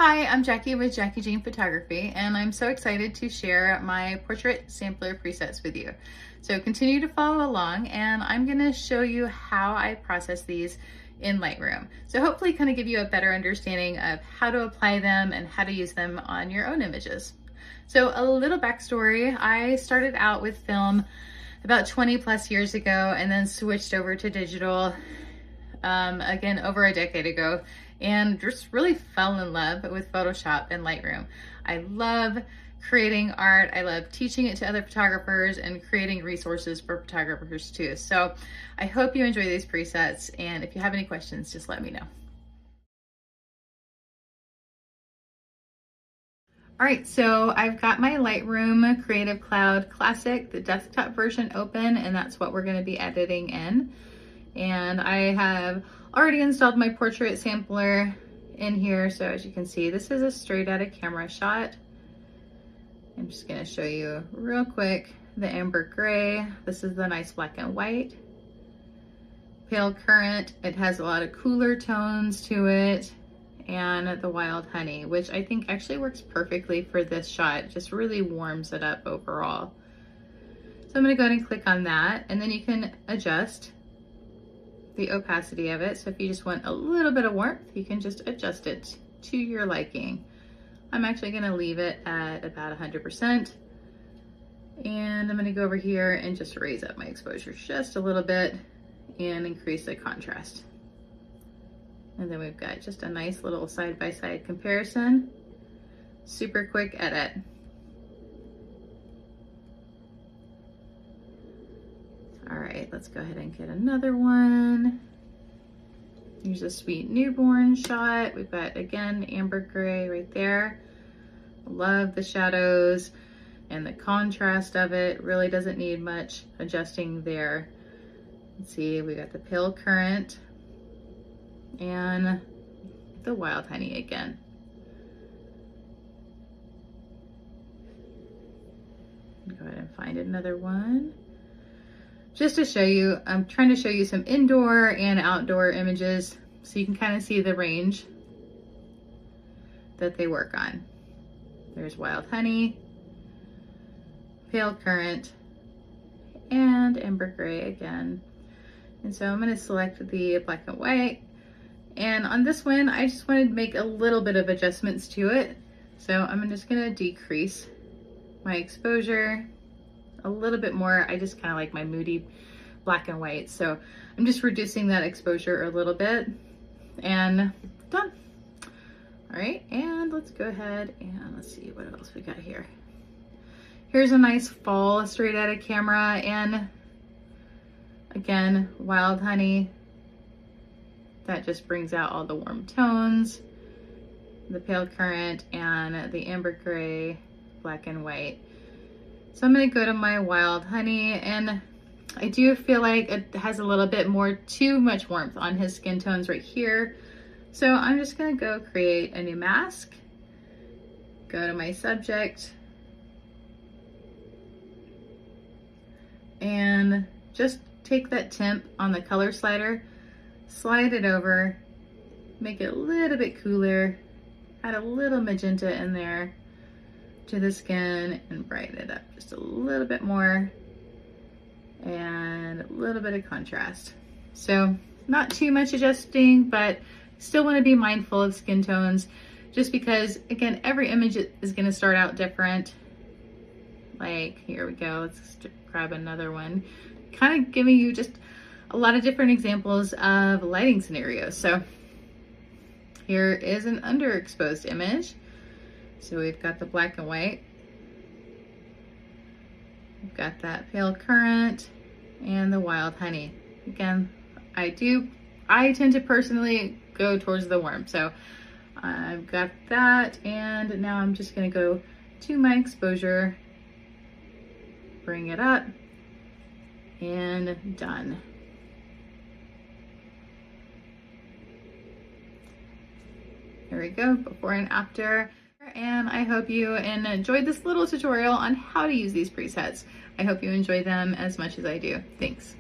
Hi, I'm Jackie with Jackie Jean Photography, and I'm so excited to share my portrait sampler presets with you. So continue to follow along, and I'm gonna show you how I process these in Lightroom. So hopefully kind of give you a better understanding of how to apply them and how to use them on your own images. So a little backstory, I started out with film about 20 plus years ago and then switched over to digital again over a decade ago, and just really fell in love with Photoshop and Lightroom. I love creating art. I love teaching it to other photographers and creating resources for photographers too. So I hope you enjoy these presets, and if you have any questions, just let me know. All right, so I've got my Lightroom Creative Cloud Classic, the desktop version open, and that's what we're gonna be editing in. And I have already installed my portrait sampler in here. So as you can see, this is a straight out of camera shot. I'm just gonna show you real quick the amber gray. This is the nice black and white. Pale currant, it has a lot of cooler tones to it. And the wild honey, which I think actually works perfectly for this shot. It just really warms it up overall. So I'm gonna go ahead and click on that, and then you can adjust the opacity of it. So if you just want a little bit of warmth, you can just adjust it to your liking. I'm actually gonna leave it at about 100%. And I'm gonna go over here and just raise up my exposure just a little bit and increase the contrast. And then we've got just a nice little side-by-side comparison. Super quick edit. All right, let's go ahead and get another one. Here's a sweet newborn shot. We've got, again, amber gray right there. Love the shadows and the contrast of it. Really doesn't need much adjusting there. Let's see, we got the pale currant and the wild honey again. Go ahead and find another one. Just to show you, I'm trying to show you some indoor and outdoor images so you can kind of see the range that they work on. There's wild honey, pale currant, and amber gray again. And so I'm going to select the black and white. And on this one, I just wanted to make a little bit of adjustments to it. So I'm just going to decrease my exposure a little bit more. I just kind of like my moody black and white. So I'm just reducing that exposure a little bit, and done. All right, and let's go ahead and let's see what else we got here. Here's a nice fall straight out of camera, and again, wild honey. That just brings out all the warm tones, the pale currant and the amber gray, black and white. So I'm gonna go to my wild honey, and I do feel like it has a little bit more, too much warmth on his skin tones right here. So I'm just gonna go create a new mask, go to my subject, and just take that temp on the color slider, slide it over, make it a little bit cooler, add a little magenta in there to the skin and brighten it up just a little bit more, and a little bit of contrast. So not too much adjusting, but still want to be mindful of skin tones, just because again, every image is going to start out different. Like here we go, let's grab another one, kind of giving you just a lot of different examples of lighting scenarios. So here is an underexposed image. So we've got the black and white, we've got that pale currant, and the wild honey. Again, I tend to personally go towards the warm. So I've got that, and now I'm just gonna go to my exposure, bring it up, and done. There we go, before and after. And I hope you enjoyed this little tutorial on how to use these presets. I hope you enjoy them as much as I do. Thanks.